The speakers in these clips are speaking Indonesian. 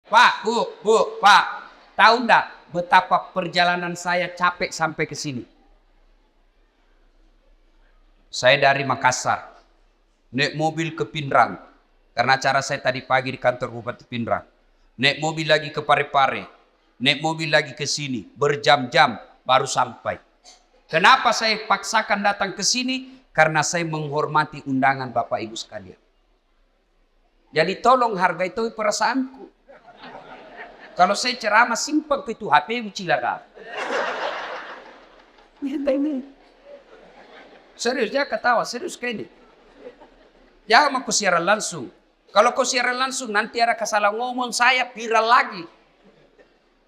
Pak, Bu, Pak, tahu enggak betapa perjalanan saya capek sampai ke sini? Saya dari Makassar, naik mobil ke Pindrang, karena acara saya tadi pagi di kantor Bupati Pindrang. Naik mobil lagi ke Parepare, naik mobil lagi ke sini, berjam-jam baru sampai. Kenapa saya paksakan datang ke sini? Karena saya menghormati undangan Bapak Ibu sekalian. Jadi tolong hargai itu perasaanku. Kalau saya ceramah simpel itu HP cilaka. Serius, dia ketawa, serius kayak ini. Jangan mau siaran langsung. Kalau kau siaran langsung nanti ada kesalah ngomong saya viral lagi.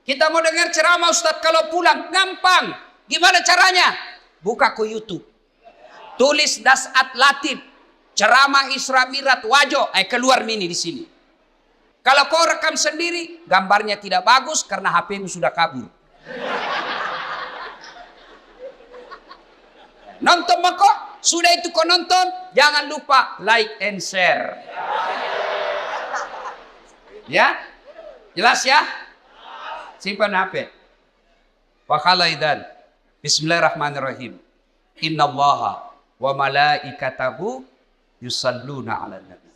Kita mau dengar ceramah Ustadz kalau pulang gampang. Gimana caranya? Buka ke YouTube. Tulis Dasat Latif, ceramah Isra Mi'raj Wajo, keluar mini di sini. Kalau kau rekam sendiri, gambarnya tidak bagus karena HP-mu sudah kabur. Nonton kok, sudah itu kau nonton, jangan lupa like and share. Ya, jelas ya? Simpan HP. Fakhalaidan. Bismillahirrahmanirrahim. Innallaha wa malaikatahu yusalluna 'alan nabi.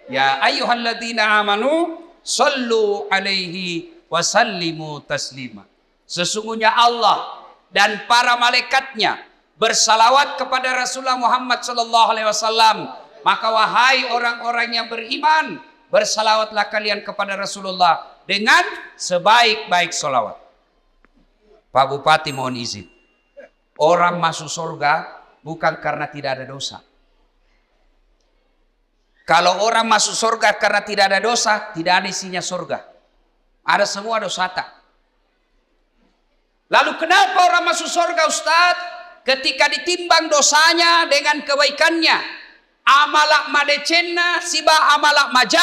Ya ayyuhalladzina amanu sallu alaihi wa sallimu taslima. Sesungguhnya Allah dan para malaikatnya bersalawat kepada Rasulullah Muhammad sallallahu alaihi wasallam. Maka wahai orang-orang yang beriman, bersalawatlah kalian kepada Rasulullah dengan sebaik-baik salawat. Pak Bupati mohon izin. Orang masuk surga bukan karena tidak ada dosa. Kalau orang masuk surga karena tidak ada dosa, tidak ada isinya surga. Ada semua dosa tak. Lalu kenapa orang masuk surga Ustadz? Ketika ditimbang dosanya dengan kebaikannya. Amalak madecenna siba amalak maja.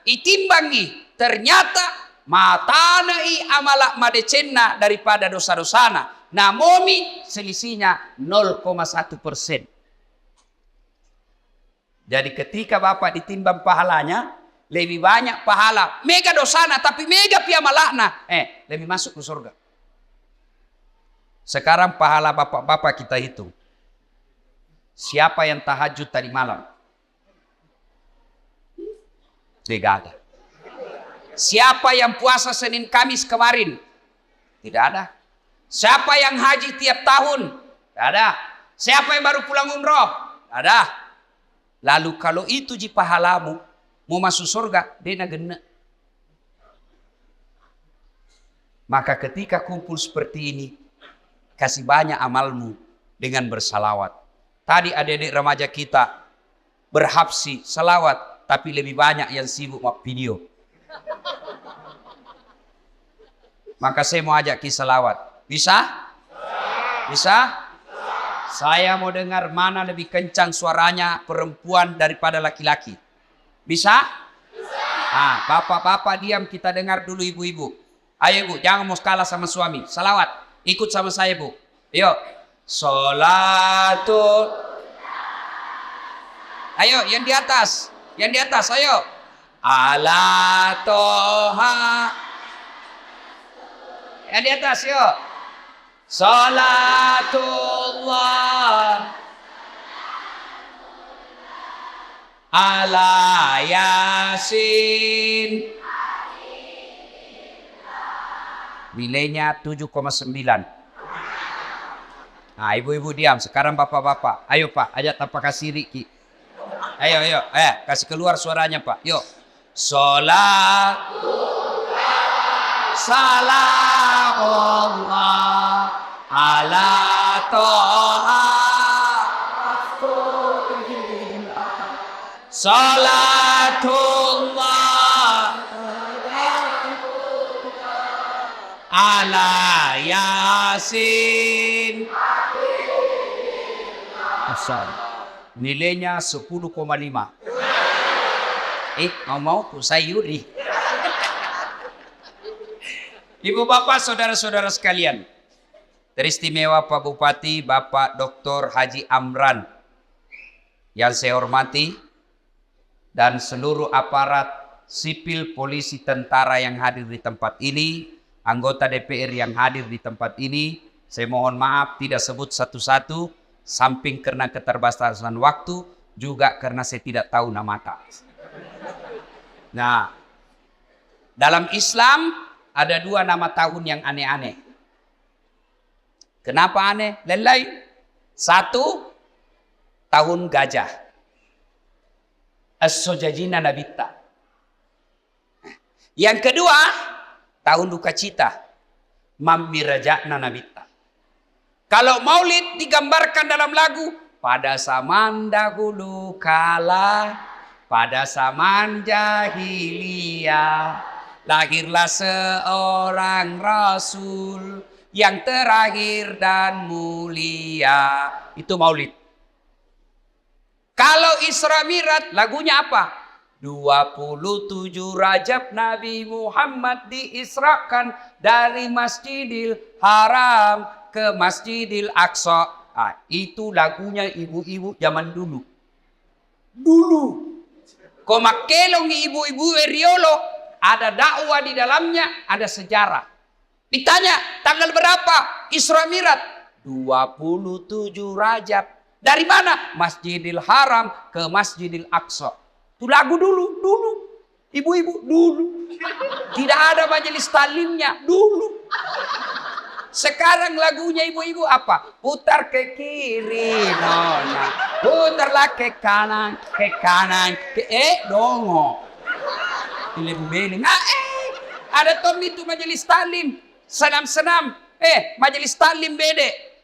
Itimbangi. Ternyata matanai amalak madecenna daripada dosa-dosana. Namomi selisihnya 0,1%. Jadi ketika Bapak ditimbang pahalanya, lebih banyak pahala. Mega dosana tapi mega piamalakna. Lebih masuk ke surga. Sekarang pahala Bapak-Bapak kita hitung. Siapa yang tahajud tadi malam? Tidak ada. Siapa yang puasa Senin Kamis kemarin? Tidak ada. Siapa yang haji tiap tahun? Tidak ada. Siapa yang baru pulang umroh? Tidak ada. Lalu kalau itu ji pahalamu, mau masuk surga, dena gena. Maka ketika kumpul seperti ini, kasih banyak amalmu dengan bersalawat. Tadi adik-adik remaja kita berhabsi salawat, tapi lebih banyak yang sibuk sama video. Maka saya mau ajak kisah salawat. Bisa? Bisa? Saya mau dengar mana lebih kencang suaranya perempuan daripada laki-laki. Bisa? Bisa. Bapak-bapak diam, kita dengar dulu ibu-ibu. Ayo ibu, jangan mau kalah sama suami. Salawat, ikut sama saya bu. Yuk. Sholatul. Ayo, yang di atas. Yang di atas, ayo. Ala toha. Yang di atas, yuk. Salatullah ala Yasin. Nilainya 7,9. Nah, ibu-ibu diam. Sekarang bapak-bapak. Ayo Pak, ajak tanpa kasih Riki. Ayo. Kasih keluar suaranya Pak. Yuk. Salatullah salamullah ala toha salatullah ala Yasin. Nilainya 10,5. Mau sayuri. Ibu bapak saudara-saudara sekalian, teristimewa Pak Bupati Bapak Dr. Haji Amran yang saya hormati dan seluruh aparat sipil, polisi, tentara yang hadir di tempat ini, anggota DPR yang hadir di tempat ini. Saya mohon maaf tidak sebut satu-satu, samping karena keterbatasan waktu, juga karena saya tidak tahu nama tak. Nah, dalam Islam ada 2 nama tahun yang aneh-aneh. Kenapa aneh? Lain-lain. 1, tahun gajah. As-Sojajina Nabitta. Yang kedua, tahun duka cita. Mammirajakna Nabitta. Kalau maulid digambarkan dalam lagu, pada zaman dahulu kala, pada zaman jahiliyah, lahirlah seorang rasul yang terakhir dan mulia. Itu maulid. Kalau Isra Mi'raj lagunya apa? 27 Rajab Nabi Muhammad diisrakan dari Masjidil Haram ke Masjidil Aqsa. Itu lagunya ibu-ibu zaman dulu. Kau makelong ibu-ibu Riolo, ada dakwah di dalamnya, ada sejarah. Ditanya, tanggal berapa Isra Mi'raj? 27 Rajab. Dari mana? Masjidil Haram ke Masjidil Aqsa. Itu lagu dulu. Ibu-ibu dulu. Tidak ada majelis talimnya dulu. Sekarang lagunya ibu-ibu apa? Putar ke kiri, nona. Putarlah ke kanan, dongo. Beling. Ada tom itu majelis talim. Senam-senam. Majelis talim bede.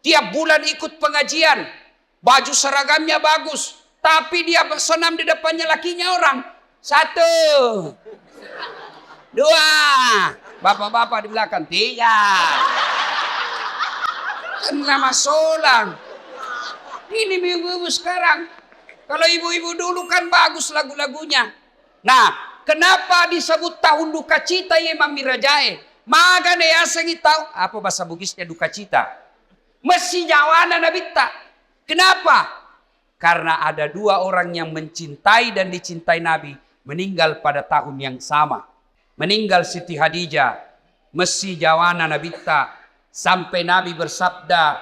Tiap bulan ikut pengajian. Baju seragamnya bagus. Tapi dia senam di depannya lakinya orang. 1, 2. Bapak-bapak di belakang. 3. Nama solang. Ini ibu-ibu sekarang. Kalau ibu-ibu dulu kan bagus lagu-lagunya. Nah, kenapa disebut tahun duka cita ya Mammirajae? Magane asangi tahu. Apa bahasa Bugisnya duka cita? Mesti jawana Nabitta. Kenapa? Karena ada 2 orang yang mencintai dan dicintai Nabi meninggal pada tahun yang sama. Meninggal Siti Hadijah, Mesi Jawana Nabitta, sampai Nabi bersabda,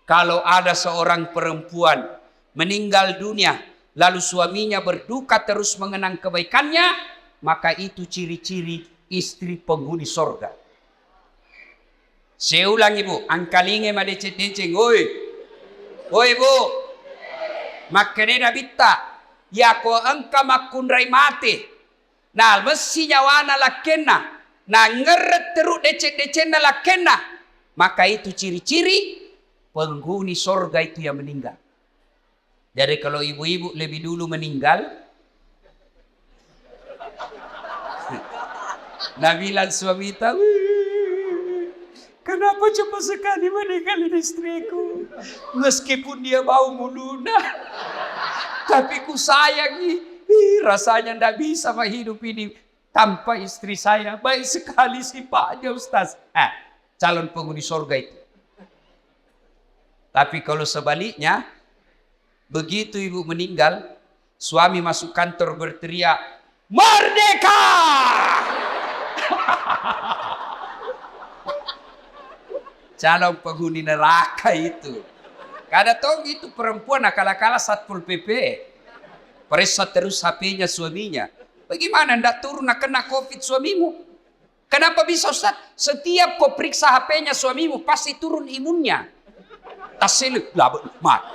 kalau ada seorang perempuan meninggal dunia, lalu suaminya berduka terus mengenang kebaikannya, maka itu ciri-ciri istri penghuni sorga. Saya ulang ibu, angkalinge madecet-deceng, oi ibu, makanya Nabitta, ya ko engka makunrai mati. Nah, mesti nyawana lakena. Nah, ngeret teruk decet-decet na lakena. Maka itu ciri-ciri penghuni sorga itu yang meninggal. Jadi kalau ibu-ibu lebih dulu meninggal, Nabilan suami tahu, kenapa cepat sekali meninggalin istriku? Meskipun dia bau muluna, tapi ku sayangi. Rasanya tidak bisa hidup ini tanpa istri saya. Baik sekali sifatnya Ustaz. Calon penghuni surga itu. Tapi kalau sebaliknya, begitu ibu meninggal, suami masuk kantor berteriak, "Merdeka!" Calon penghuni neraka itu. Kada tahu itu perempuan akal-akala Satpol PP. Periksa terus HP-nya suaminya. Bagaimana ndak turun kena COVID suamimu? Kenapa bisa Ustaz? Setiap kau periksa HP-nya suamimu pasti turun imunnya. Tasel mat.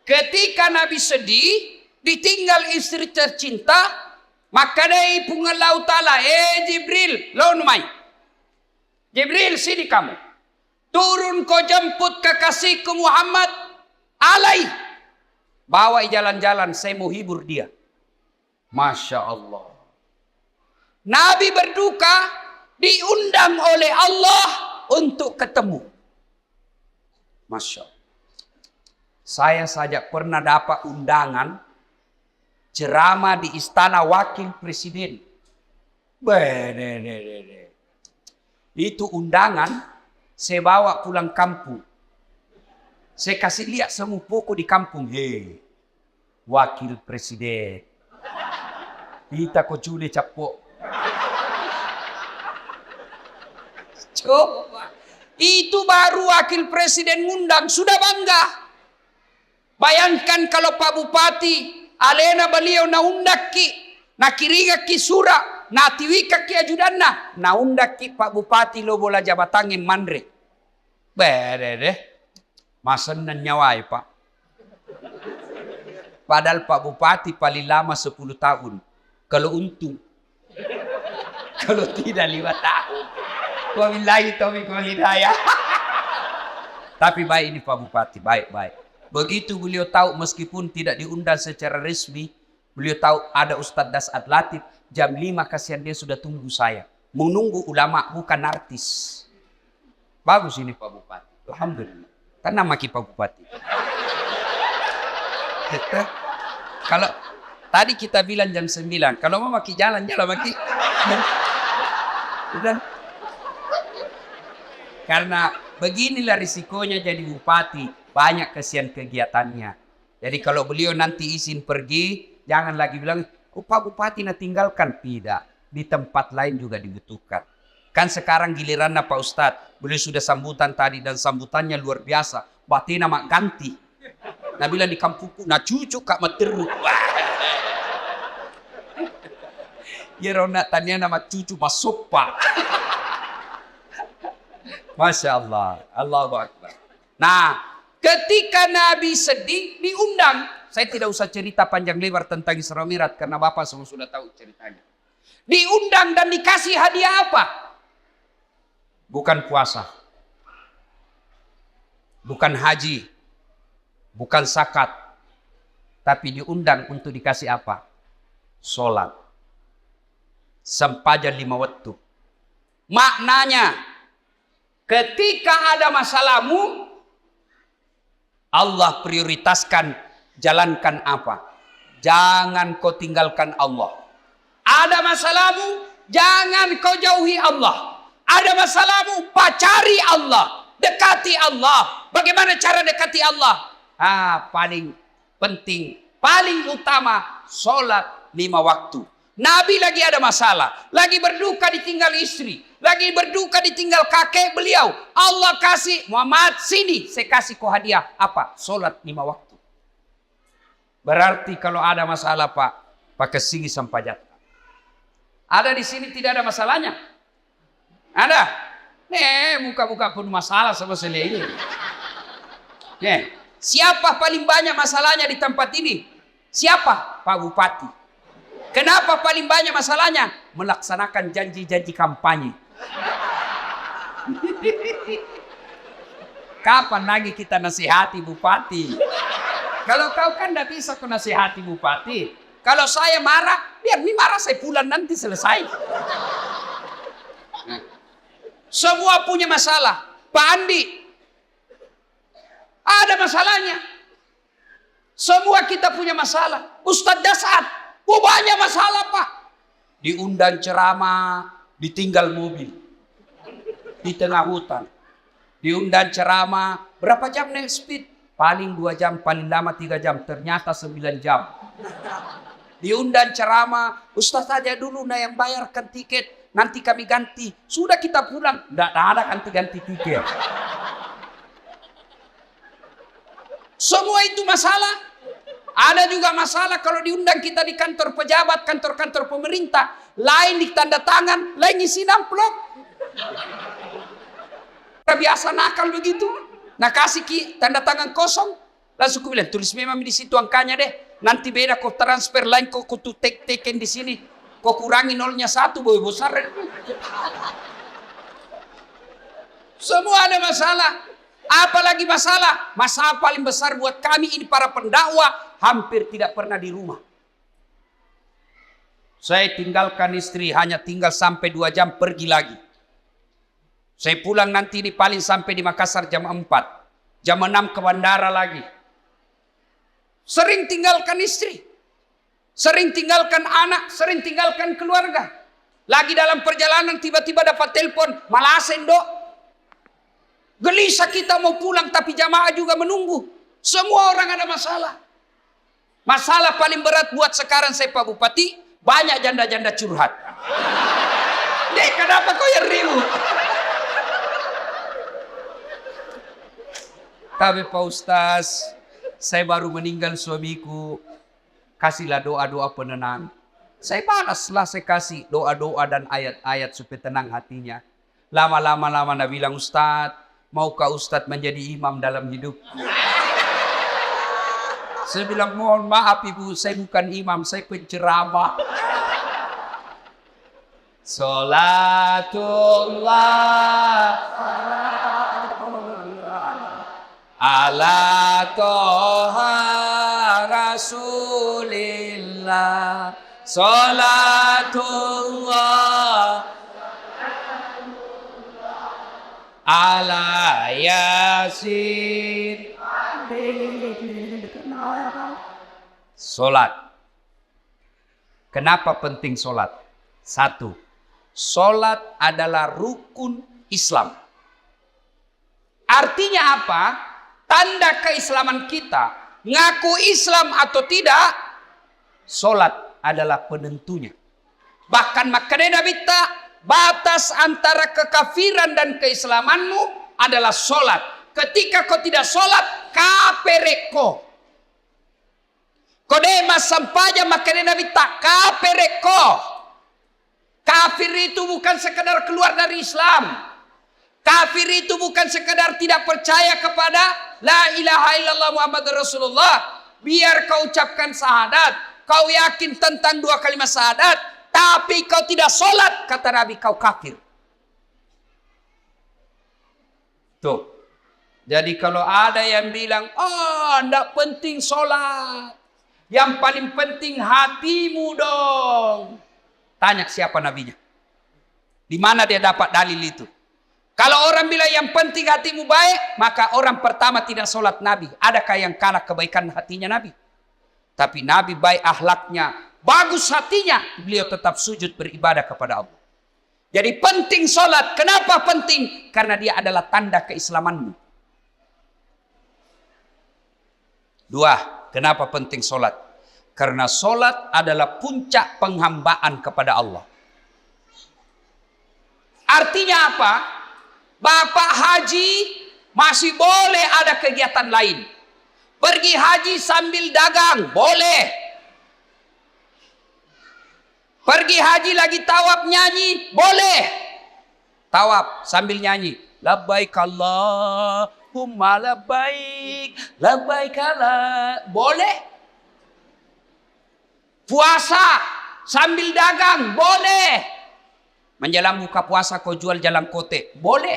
Ketika Nabi sedih, ditinggal istri tercinta, maka dari pungan laut ta'ala, Jibril, lawan mai. Jibril, sini kamu. Turun kau jemput kekasihku Muhammad. Alai. Bawa jalan-jalan, saya mau hibur dia. Masya Allah. Nabi berduka, diundang oleh Allah untuk ketemu. Masya Allah. Saya saja pernah dapat undangan ceramah di istana wakil presiden. Itu undangan Saya bawa pulang kampung. Saya kasih lihat semua pokok di kampung. Hei, wakil presiden. Kita kok cule capok. Coba. Itu baru wakil presiden ngundang. Sudah bangga. Bayangkan kalau Pak Bupati. Alena beliau na undak ki. Na kiriga ki sura. Na tiwika ki ajudanna. Na undak ki Pak Bupati lo bola jabatangin mandre. Bede deh. Masan na nyawai Pak. Padahal Pak Bupati paling lama 10 tahun. Kalau untung. Kalau tidak 5 tahun. Wabillahi taufiq wal hidayah. Tapi baik ini Pak Bupati, baik-baik. Begitu beliau tahu meskipun tidak diundang secara resmi, beliau tahu ada Ustadz Dasat Latif, jam 5 kasihan dia sudah tunggu saya. Menunggu ulama bukan artis. Bagus ini Pak Bupati. Alhamdulillah. Karena maki Pak Bupati. Kalau tadi kita bilang jam 9, kalau mau maki jalan maki. Udah. Karena beginilah risikonya jadi bupati, banyak kesian kegiatannya. Jadi kalau beliau nanti izin pergi, jangan lagi bilang, oh Pak Bupati na tinggalkan. Tidak, di tempat lain juga dibutuhkan. Kan sekarang giliran Pak Ustadz, beliau sudah sambutan tadi dan sambutannya luar biasa. Batina mak ganti. Nah bilang di kampungku, nah cucu kak materu. Ya rona tanya nama cucu masuk Pak. Masya Allah, Allahu Akbar. Nah, ketika Nabi sedih, diundang. Saya tidak usah cerita panjang lebar tentang Isra Mi'raj karena Bapak semua sudah tahu ceritanya. Diundang dan dikasih hadiah apa? Bukan puasa. Bukan haji. Bukan zakat. Tapi diundang untuk dikasih apa? Sholat. Sempadan 5 waktu. Maknanya, ketika ada masalahmu, Allah prioritaskan jalankan apa? Jangan kau tinggalkan Allah. Ada masalahmu, jangan kau jauhi Allah. Ada masalahmu, pacari Allah. Dekati Allah. Bagaimana cara dekati Allah? Paling penting, paling utama, sholat 5 waktu. Nabi lagi ada masalah, lagi berduka ditinggal istri, lagi berduka ditinggal kakek beliau. Allah kasih, Muhammad sini, saya kasih kau hadiah. Apa? Sholat 5 waktu. Berarti kalau ada masalah Pak, pakai sini sampajat. Ada di sini tidak ada masalahnya? Ada? Muka-muka pun masalah sama saya ini. Siapa paling banyak masalahnya di tempat ini? Siapa? Pak Bupati. Kenapa paling banyak masalahnya? Melaksanakan janji-janji kampanye. Kapan lagi kita nasihati bupati? Kalau kau kan tidak bisa kau nasihati bupati. Kalau saya marah, biar ini marah saya pulang nanti selesai. Semua punya masalah. Pak Andi, ada masalahnya. Semua kita punya masalah. Ustadz Dasat, banyak masalah Pak. Diundang ceramah, ditinggal mobil. Di tengah hutan. Diundang ceramah, berapa jam naik speed? Paling 2 jam, paling lama 3 jam. Ternyata 9 jam. Diundang ceramah, Ustaz saja dulu yang bayarkan tiket. Nanti kami ganti. Sudah kita pulang. Tidak ada ganti-ganti tiket. Semua itu masalah. Ada juga masalah kalau diundang kita di kantor pejabat, kantor-kantor pemerintah. Lain di tanda tangan, lain isi amplop. Biasa nakal begitu. Nah kasih tanda tangan kosong. Langsung ku bilang, tulis memang di situ angkanya deh. Nanti beda kau transfer lain, kau tuh teken di sini. Kau kurangi 0-1, boy besar. Semua ada masalah. Apalagi masalah? Masalah paling besar buat kami ini para pendakwah, hampir tidak pernah di rumah. Saya tinggalkan istri, hanya tinggal sampai 2 jam pergi lagi. Saya pulang nanti ini paling sampai di Makassar jam 4. Jam 6 ke bandara lagi. Sering tinggalkan istri. Sering tinggalkan anak, sering tinggalkan keluarga. Lagi dalam perjalanan tiba-tiba dapat telepon, Malasen dok. Gelisah kita mau pulang tapi jamaah juga menunggu. Semua orang ada masalah. Masalah paling berat buat sekarang saya Pak Bupati, banyak janda-janda curhat. Dek, kenapa kau yang ribut? Tapi Pak Ustaz, saya baru meninggal suamiku. Kasihlah doa-doa penenang. Saya balaslah, saya kasih doa-doa dan ayat-ayat supaya tenang hatinya. Lama-lama Nabi bilang, Ustaz, maukah Ustaz menjadi imam dalam hidup? Saya bilang, mohon maaf Ibu, saya bukan imam, saya penceramah. Salatullah ala toha rasulillah. Salatullah ala yasin. Solat. Kenapa penting solat? Satu, solat adalah rukun Islam. Artinya apa? Tanda keislaman kita. Ngaku Islam atau tidak, solat adalah penentunya. Bahkan makanya Nabi batas antara kekafiran dan keislamanmu adalah solat. Ketika kau tidak solat, kapereko. Kodema sampaja makanya Nabi kapereko. Kafir itu bukan sekedar keluar dari Islam. Kafir itu bukan sekedar tidak percaya kepada la ilaha illallah Muhammad Rasulullah. Biar kau ucapkan syahadat, kau yakin tentang dua kalimat syahadat, tapi kau tidak solat, kata Nabi, kau kafir. Tuh. Jadi kalau ada yang bilang, enggak penting solat. Yang paling penting hatimu dong. Tanya siapa nabinya. Di mana dia dapat dalil itu? Kalau orang bilang yang penting hatimu baik, maka orang pertama tidak solat Nabi. Adakah yang kalah kebaikan hatinya Nabi? Tapi Nabi baik akhlaknya, bagus hatinya, beliau tetap sujud beribadah kepada Allah. Jadi penting solat. Kenapa penting? Karena dia adalah tanda keislamanmu. Dua, kenapa penting solat? Karena solat adalah puncak penghambaan kepada Allah. Artinya apa? Bapak haji masih boleh ada kegiatan lain. Pergi haji sambil dagang, boleh. Pergi haji lagi tawaf nyanyi, boleh. Tawaf sambil nyanyi. Labbaik Allahumma labbaik, labbaik Allah. Boleh. Puasa sambil dagang, boleh. Menjelang buka puasa kau jual jalan kote, boleh.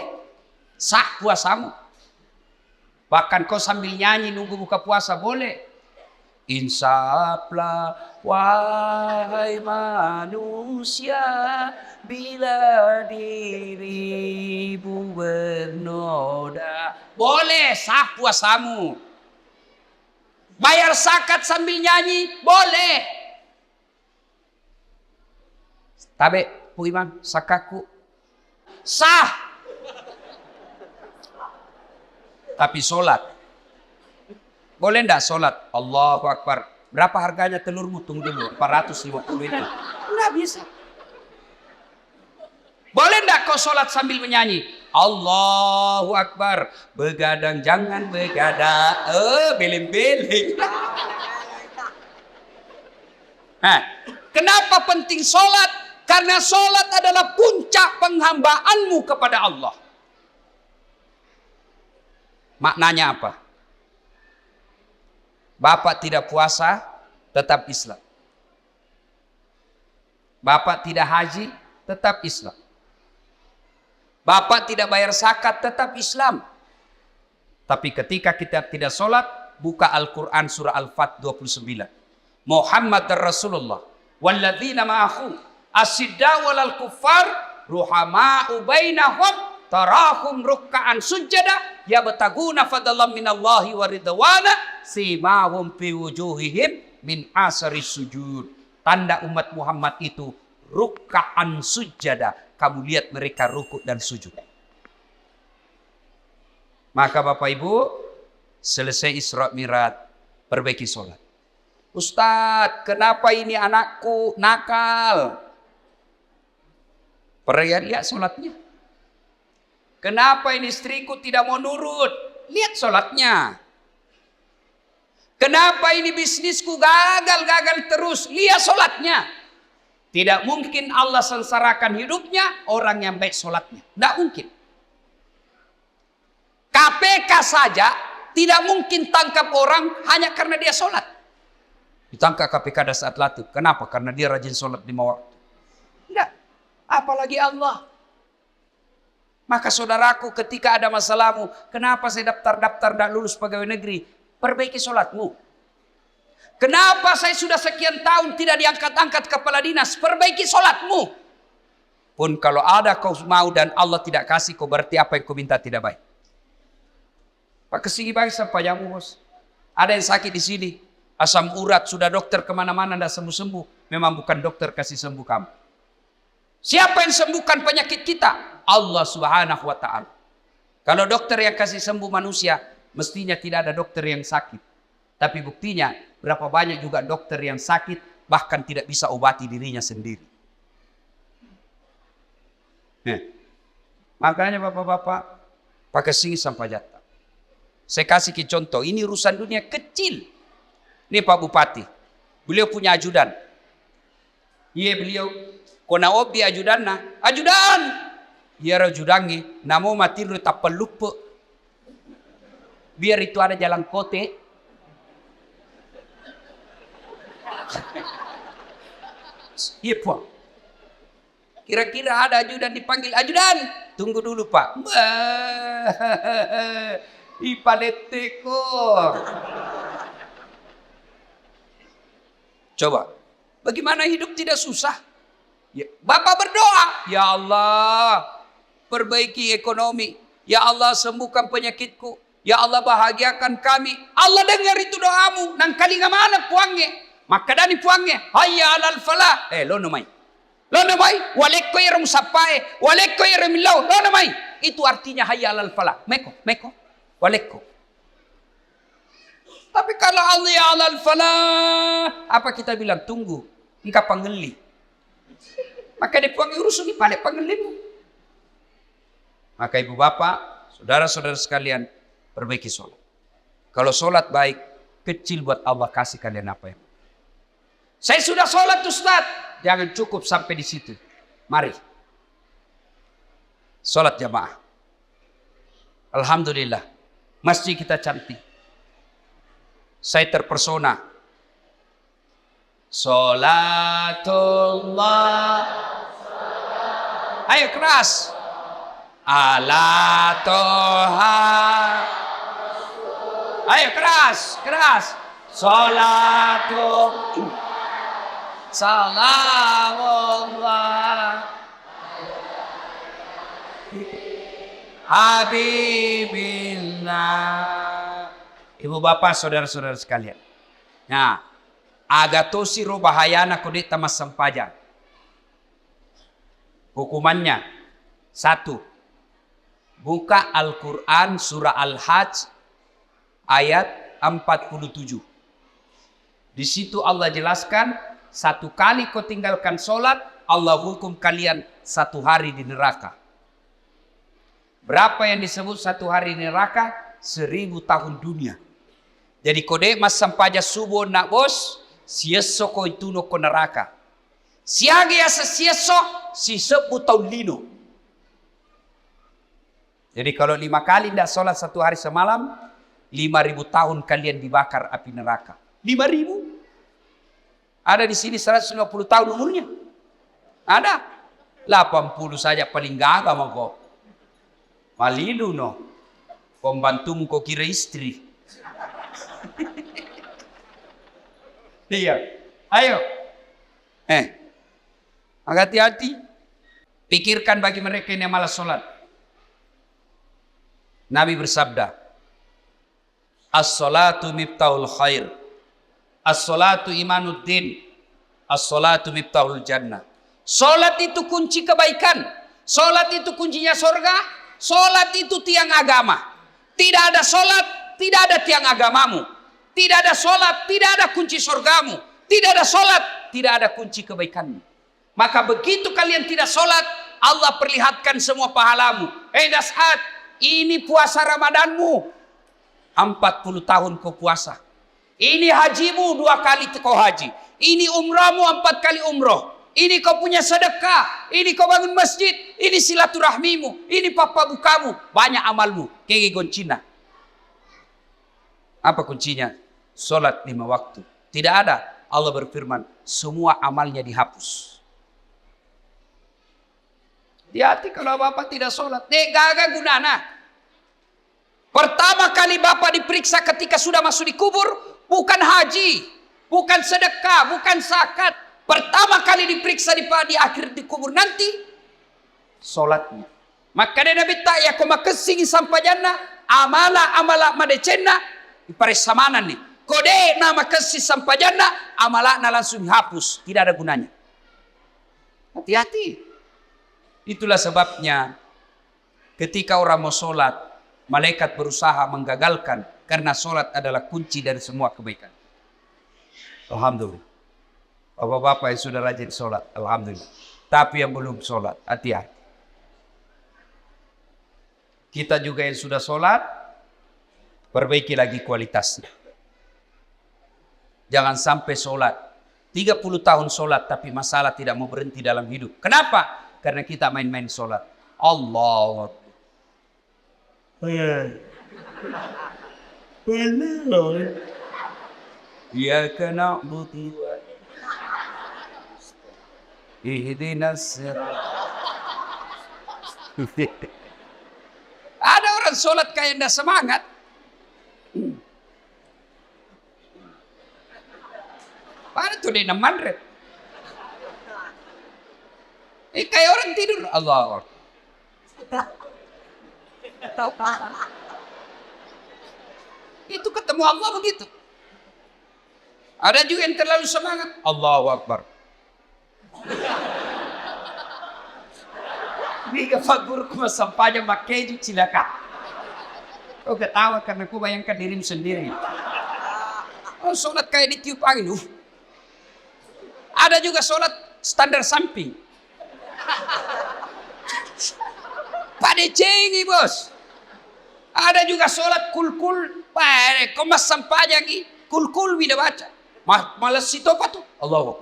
Sah puasamu. Bahkan kau sambil nyanyi nunggu buka puasa, boleh. Insaflah wahai manusia, bila dirimu bernoda, boleh, sah puasamu. Bayar zakat sambil nyanyi, boleh. Tabe, Pu Imam, sakaku sah. Tapi solat, boleh enggak solat? Allahu Akbar. Berapa harganya telurmu? Tunggu dulu, 450 itu. Enggak bisa. Boleh enggak kau solat sambil menyanyi? Allahu Akbar. Begadang jangan begadang. Beling-beling. Nah, kenapa penting solat? Karena solat adalah puncak penghambaanmu kepada Allah. Maknanya apa? Bapak tidak puasa, tetap Islam. Bapak tidak haji, tetap Islam. Bapak tidak bayar zakat, tetap Islam. Tapi ketika kita tidak sholat, buka Al-Quran surah Al-Fat 29. Muhammad Rasulullah walladzina ma'ahu asyiddaw walal kuffar ruhama'u bainahum tarahum rukka'an sujada yabtaguna fadlan minallahi wa ridwana simahum fi wujuhihim min asari sujud. Tanda umat Muhammad itu rukka'an sujada. Kamu lihat mereka rukuk dan sujud. Maka Bapak Ibu, selesai Isra Mi'raj, perbaiki sholat. Ustadz, kenapa ini anakku nakal? Lihat sholatnya. Kenapa ini istriku tidak mau nurut? Lihat sholatnya. Kenapa ini bisnisku gagal terus? Lihat sholatnya. Tidak mungkin Allah sengsarakan hidupnya orang yang baik sholatnya. Tidak mungkin. KPK saja tidak mungkin tangkap orang hanya karena dia sholat. Ditangkap KPK pada saat latih. Kenapa? Karena dia rajin sholat 5 waktu. Tidak. Apalagi Allah. Maka saudaraku, ketika ada masalahmu, kenapa saya daftar tidak lulus pegawai negeri? Perbaiki sholatmu. Kenapa saya sudah sekian tahun tidak diangkat-angkat kepala dinas? Perbaiki sholatmu. Pun kalau ada kau mau dan Allah tidak kasih, kau berarti apa yang kau minta tidak baik. Pak kesini baik sampai jamu bos. Ada yang sakit di sini, asam urat, sudah dokter kemana-mana tidak sembuh-sembuh. Memang bukan dokter kasih sembuh kamu. Siapa yang sembuhkan penyakit kita? Allah Subhanahu wa ta'ala. Kalau dokter yang kasih sembuh manusia, mestinya tidak ada dokter yang sakit. Tapi buktinya, berapa banyak juga dokter yang sakit, bahkan tidak bisa obati dirinya sendiri. Makanya bapak-bapak, pakai sini sampai jatah. Saya kasih ke contoh, ini urusan dunia kecil. Ini Pak Bupati, beliau punya ajudan. Iya beliau, kona obi ajudan na, ajudan. Iya ajudannya, namo mati lu tak pelupa. Biar itu ada jalan kote. Iya Pak. Kira-kira ada ajudan dipanggil, ajudan. Tunggu dulu Pak. Ipadetekor. Coba, bagaimana hidup tidak susah? Ya, Bapak berdoa, ya Allah, perbaiki ekonomi. Ya Allah, sembuhkan penyakitku. Ya Allah, bahagiakan kami. Allah dengar itu doamu. Nang kali mana puangnya? Maka dani puangnya. Hayya alal falah. Lo namai. Lo namai. Walekko irum sapai. Walekko irum lau. Lo namai. Itu artinya hayya alal falah. Meko. Walekko. Tapi kalau Allah ya alal falah, apa kita bilang? Tunggu, engkau panggeli. Maka dia puang urus ini pada panggelimu. Maka ibu bapak, saudara-saudara sekalian, perbaiki sholat. Kalau sholat baik, kecil buat Allah kasih kalian apa yang. Saya sudah sholat Ustaz, jangan cukup sampai di situ. Mari, sholat jamaah. Alhamdulillah, masjid kita cantik. Saya terpersona. Sholatullah. Ayo keras. Ala toha. Ayo keras. Sholatullah. Salamullah. Habibillah. Ibu bapak saudara-saudara sekalian. Nah, agatosi ro bahayana kode tamas sampaja. Hukumannya 1. Buka Al-Quran surah Al-Hajj ayat 47. Di situ Allah jelaskan, 1 kali kau tinggalkan sholat, Allah hukum kalian 1 hari di neraka. Berapa yang disebut 1 hari di neraka? 1000 tahun dunia. Jadi kode mas sampaja subuh nak bos, sieso ko itu no ko neraka. Siage ya sieso si 10 tahun lino. Jadi kalau 5 kali tidak sholat 1 hari semalam, 5000 tahun kalian dibakar api neraka. 5000? Ada di sini 150 tahun umurnya. Ada. 80 saja paling gagah mau kok. Malilu no. Pembantumu kok kira istri. Iya. Ayo. Hati-hati. Pikirkan bagi mereka yang malas sholat. Nabi bersabda, as-salatu miftahul khair. As-salatu imanuddin. As-salatu miftahul jannah. Sholat itu kunci kebaikan. Sholat itu kuncinya surga. Sholat itu tiang agama. Tidak ada sholat, tidak ada tiang agamamu. Tidak ada sholat, tidak ada kunci surgamu. Tidak ada sholat, tidak ada kunci kebaikanmu. Maka begitu kalian tidak sholat, Allah perlihatkan semua pahalamu. Das'ad, ini puasa Ramadanmu. 40 tahun kau puasa. Ini hajimu 2 kali kau haji. Ini umrahmu 4 kali umroh. Ini kau punya sedekah. Ini kau bangun masjid. Ini silaturahmimu. Ini papa bukamu. Banyak amalmu. Kege goncina. Apa kuncinya? Sholat 5 waktu. Tidak ada. Allah berfirman, semua amalnya dihapus. Hati-hati kalau bapak tidak sholat. Gagal gunana. Pertama kali bapak diperiksa ketika sudah masuk di kubur, bukan haji, bukan sedekah, bukan zakat. Pertama kali diperiksa di akhir di kubur nanti, sholatnya. Maka dia Nabi tak ya kau makasih sampai jannah, amala madecena, iparesamanan nih. Kode nama kasih sampai jannah, amalakna langsung hapus, tidak ada gunanya. Hati-hati. Itulah sebabnya ketika orang mau sholat, malaikat berusaha menggagalkan karena sholat adalah kunci dari semua kebaikan. Alhamdulillah. Bapak-bapak yang sudah rajin sholat, alhamdulillah. Tapi yang belum sholat, hati-hati. Kita juga yang sudah sholat, perbaiki lagi kualitasnya. Jangan sampai sholat 30 tahun sholat tapi masalah tidak mau berhenti dalam hidup. Kenapa? Karena kita main-main sholat. Allah. Ya kena buti. Ihdinas sirat. Ada orang sholat kayak tidak semangat. Pada tuh dia mandret. Kayak orang tidur. Allah. Itu ketemu Allah begitu. Ada juga yang terlalu semangat. Allahu Akbar. Biga fagurku masampanya makeju cilaka. Kau ketawa karena kau bayangkan dirimu sendiri. Oh, sholat kayak ditiup angin. Ada juga sholat standar samping. Pada cengi bos. Ada juga sholat kul-kul. Kau mas sampajang kul-kul bila baca. Malas situ apa tuh? Allah.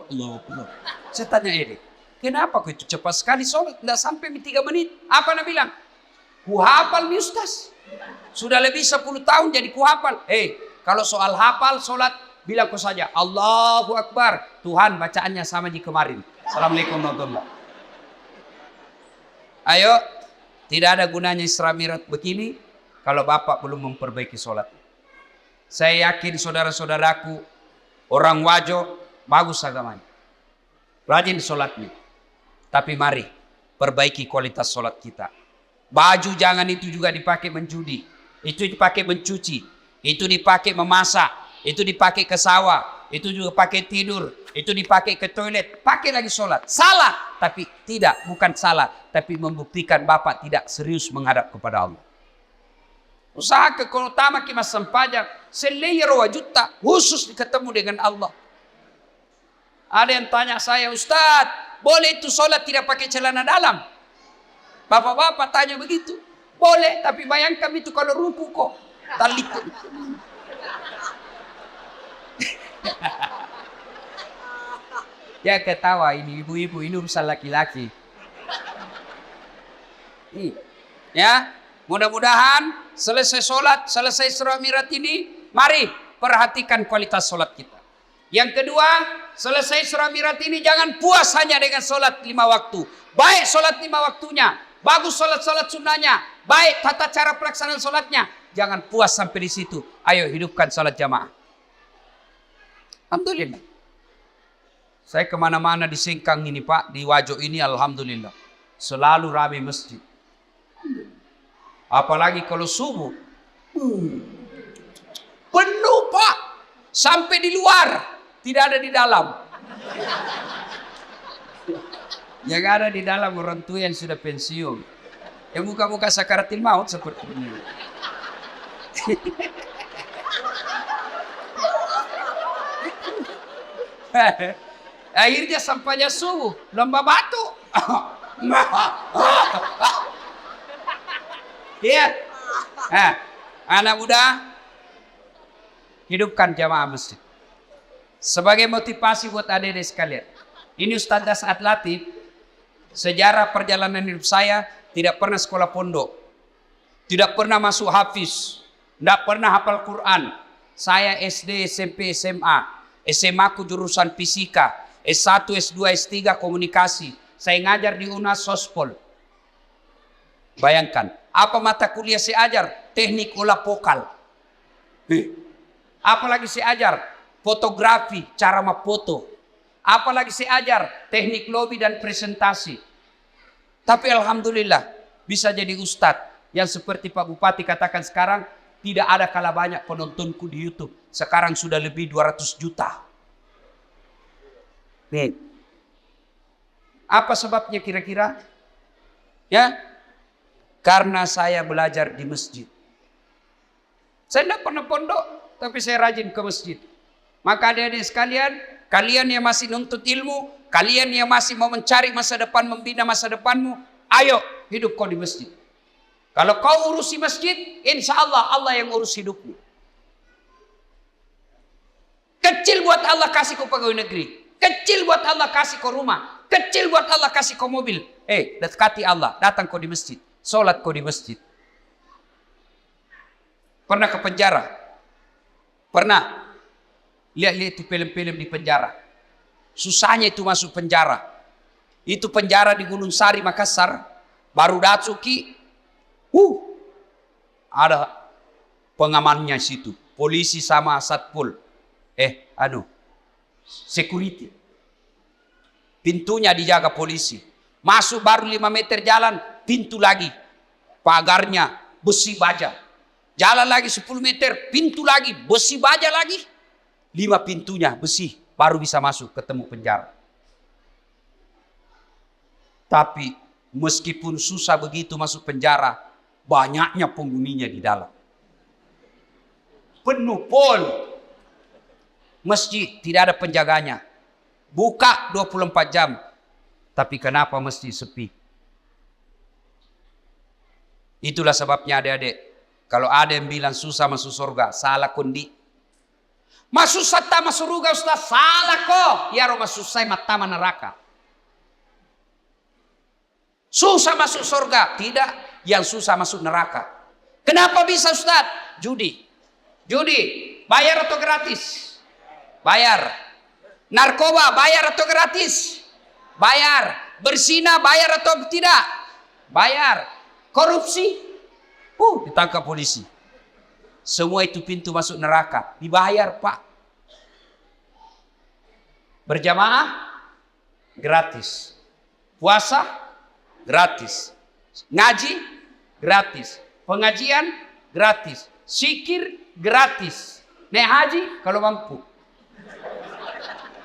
Saya tanya ini. Kenapa kau itu cepat sekali sholat? Tidak sampai 3 menit. Apa nak bilang? Ku hafal mi ustaz. Sudah lebih 10 tahun jadi ku hafal. Kalau soal hafal sholat, bilang kau saja. Allahu Akbar. Tuhan bacaannya sama di kemarin. Assalamualaikum warahmatullahi wabarakatuh. Ayo. Tidak ada gunanya Isra Mi'raj begini. Kalau bapak belum memperbaiki sholat. Saya yakin saudara-saudaraku. Orang wajo. Bagus agamanya. Rajin sholatnya. Tapi mari perbaiki kualitas sholat kita. Baju jangan itu juga dipakai menjudi. Itu dipakai mencuci. Itu dipakai memasak. Itu dipakai ke sawah. Itu juga pakai tidur. Itu dipakai ke toilet. Pakai lagi sholat. Salah. Tapi tidak. Bukan salah. Tapi membuktikan bapak tidak serius menghadap kepada Allah. Usaha keutama kita sempajak. Selayar wajutta. Khusus ketemu dengan Allah. Ada yang tanya saya, Ustadz. Boleh itu sholat tidak pakai celana dalam? Bapak-bapak tanya begitu. Boleh, tapi bayangkan itu kalau ruku kok. Tali. Ya ketawa ini ibu-ibu, ini urusan laki-laki. Ya, mudah-mudahan selesai sholat, selesai Isra Mi'raj ini, mari perhatikan kualitas sholat kita. Yang kedua, selesai Isra Mi'raj ini jangan puas hanya dengan sholat 5 waktu. Baik sholat 5 waktunya, bagus sholat-sholat sunnahnya, baik tata cara pelaksanaan sholatnya. Jangan puas sampai di situ. Ayo hidupkan sholat jamaah. Alhamdulillah. Saya kemana-mana di Singkang ini Pak, di Wajo ini alhamdulillah. Selalu ramai masjid. Apalagi kalau subuh. Penuh Pak. Sampai di luar. Tidak ada di dalam. Yang ada di dalam orang tua yang sudah pensiun. Yang muka-muka sakaratil maut seperti ini. Akhirnya sampainya subuh, lomba batu. Iya. Anak muda, hidupkan jamaah masjid. Sebagai motivasi buat adik-adik sekalian. Ini Ustaz Dasat Latif, sejarah perjalanan hidup saya tidak pernah sekolah pondok. Tidak pernah masuk hafiz. Tidak pernah hafal Quran. Saya SD, SMP, SMA. SMA ku jurusan fisika. S1, S2, S3 komunikasi. Saya ngajar di UNAS Sospol. Bayangkan, apa mata kuliah saya ajar? Teknik olah vokal. Apalagi saya ajar? Fotografi, cara memfoto. Apalagi saya ajar? Teknik lobby dan presentasi. Tapi alhamdulillah bisa jadi ustadz yang seperti Pak Bupati katakan sekarang, tidak ada kalah banyak penontonku di YouTube. Sekarang sudah lebih 200 juta. Nih. Apa sebabnya kira-kira? Ya, karena saya belajar di masjid. Saya tidak pernah pondok, tapi saya rajin ke masjid. Maka adik-adik sekalian, kalian yang masih nuntut ilmu, kalian yang masih mau mencari masa depan, membina masa depanmu, ayo hidup kau di masjid. Kalau kau urusi masjid, insya Allah Allah yang urus hidupmu. Kecil buat Allah kasih kau pegawai negeri. Kecil buat Allah kasih kau rumah. Kecil buat Allah kasih kau mobil. Dekati Allah, datang kau di masjid. Sholat kau di masjid. Pernah ke penjara? Pernah? Lihat-lihat itu film-film di penjara. Susahnya itu masuk penjara. Itu penjara di Gunung Sari, Makassar. Baru Datsuki. Ada pengamannya situ. Polisi sama satpol. Security. Pintunya dijaga polisi. Masuk baru 5 meter jalan, pintu lagi. Pagarnya besi baja. Jalan lagi 10 meter, pintu lagi, besi baja lagi. 5 pintunya besi, baru bisa masuk ketemu penjara. Tapi meskipun susah begitu masuk penjara, banyaknya penghuninya di dalam. Penuh pol. Masjid tidak ada penjaganya. Buka 24 jam. Tapi kenapa masjid sepi? Itulah sebabnya adik-adik. Kalau ada yang bilang susah masuk surga, salah kondi. Masuk sata masuk surga Ustaz, salah kok. Ya roh masuk saya mata neraka. Susah masuk surga, tidak. Yang susah masuk neraka. Kenapa bisa Ustaz? Judi. Bayar atau gratis? Bayar. Narkoba bayar atau gratis? Bayar. Berzina bayar atau tidak? Bayar. Korupsi? Ditangkap polisi. Semua itu pintu masuk neraka. Dibayar Pak. Berjamaah? Gratis. Puasa? Gratis. Ngaji? Gratis. Pengajian? Gratis. Zikir? Gratis. Naik haji? Kalau mampu.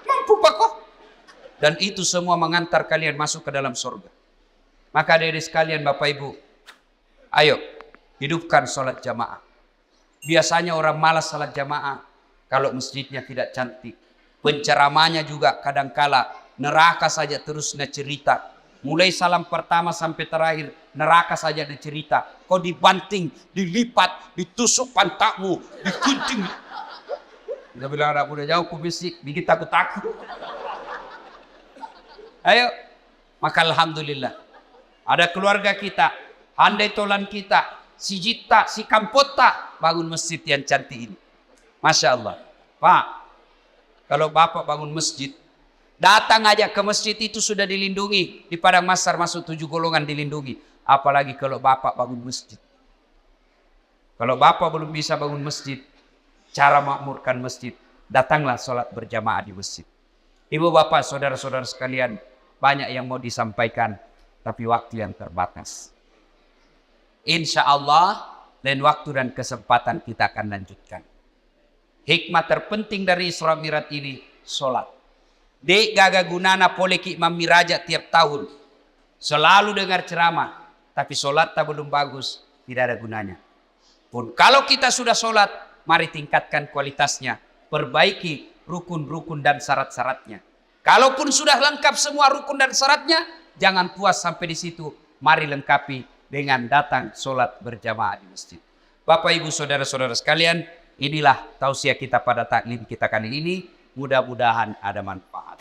Mampu Pak kok. Dan itu semua mengantar kalian masuk ke dalam surga. Maka adik-adik sekalian Bapak Ibu, ayo hidupkan sholat jamaah. Biasanya orang malas sholat jamaah kalau masjidnya tidak cantik. Penceramanya juga kadangkala neraka saja terus cerita. Mulai salam pertama sampai terakhir neraka saja cerita. Kau dibanting, dilipat, ditusuk pantatmu, dikunting. Dia bilang anak udah jauh ku bisik, bikin takut-takut. Ayo, maka alhamdulillah. Ada keluarga kita, handai tolan kita, si Jita, si Kampota, bangun masjid yang cantik ini. Masya Allah. Pak, kalau Bapak bangun masjid, datang aja ke masjid itu sudah dilindungi. Di Padang Masar masuk 7 golongan dilindungi. Apalagi kalau Bapak bangun masjid. Kalau Bapak belum bisa bangun masjid, cara makmurkan masjid, datanglah sholat berjamaah di masjid. Ibu bapak, saudara-saudara sekalian, banyak yang mau disampaikan, tapi waktu yang terbatas. Insya Allah, lain waktu dan kesempatan kita akan lanjutkan. Hikmah terpenting dari Isra Mi'raj ini, sholat. Dek gaga gunana poleki Imam Miraja tiap tahun. Selalu dengar ceramah, tapi sholat tak belum bagus, tidak ada gunanya. pun. Kalau kita sudah sholat, mari tingkatkan kualitasnya. Perbaiki rukun-rukun dan syarat-syaratnya. Kalaupun sudah lengkap semua rukun dan syaratnya, jangan puas sampai di situ. Mari lengkapi dengan datang sholat berjamaah di masjid. Bapak Ibu saudara-saudara sekalian, inilah tausiah kita pada taklim kita kali ini. Mudah-mudahan ada manfaat.